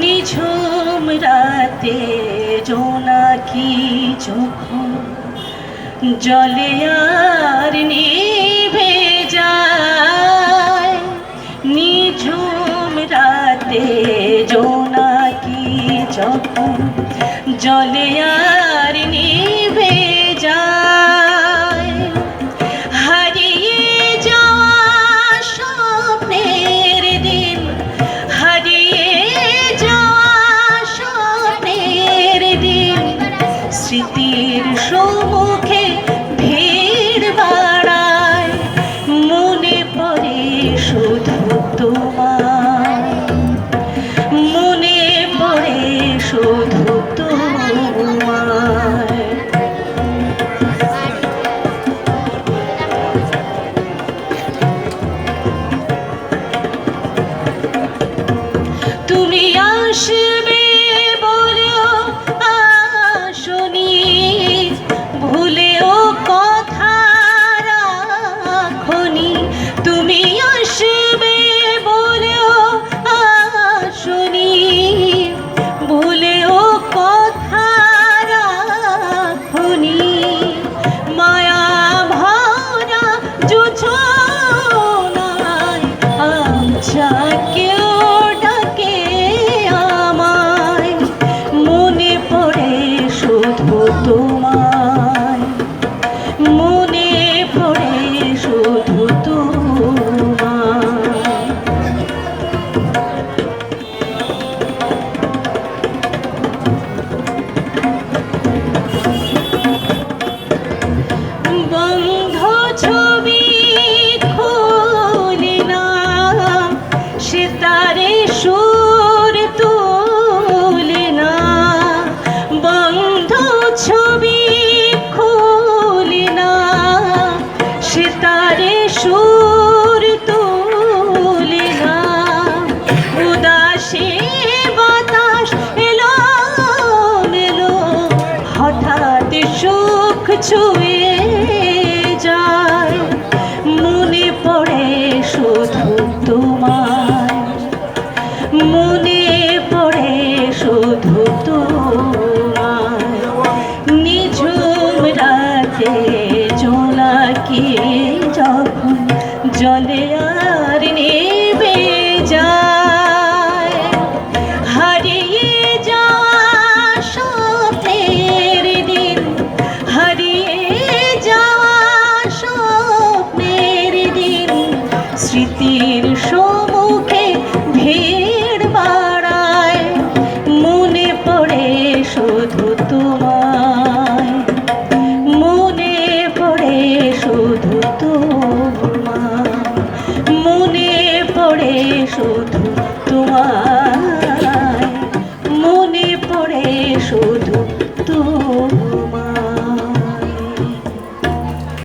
নিঝুম রাতে জোনাকি যখন জলে আর নিভে যায়, নিঝুম রাতে জোনাকি যখন জলে আর নিভে যায়, হারিয়ে যাওয়া স্বপ্নের দিন, হারিয়ে যাওয়া স্বপ্নের দিন, স্মৃতির সম্মুখে ভিড় বাড়ায়, মনে পড়ে শুধু তোমার, মনে পড়ে শুধু তোমার। তুমি আসবে বলেও আসনি, ভুলেও কথা রাখনি, তুমি আসবে বলেও আসনি, ভুলেও কথা রাখনি, মায়া ভরা জোছনায় আচ্ছা কেউ ডাকে আমায়, মনে পড়ে শুধু তোমায়, মনে পড়ে শুধু তোমায়। বন্ধ ছবি খুলি না, সে তারে সুর তুলি না, বন্ধ ছবি খুলি না, সে তারে সুর তুলি না, উদাসী বাতাস এলো মেলো হঠাৎ সুখ ছুঁয়ে যায়, মনে পড়ে শুধু তোমায়, মনে পড়ে শুধু তোমায়, নিঝুম রাতে জোনাকি যখন জলে আর নেবে যায়, হারিয়ে যাওয়া স্বপ্নের দিন, হারিয়ে যাওয়া স্বপ্নের দিন, স্মৃতির সম্মুখে ভিড় বাড়ায়, মনে পড়ে শুধু তোমায়, মনে পড়ে শুধু তোমায়, মনে পড়ে শুধু তোমায়।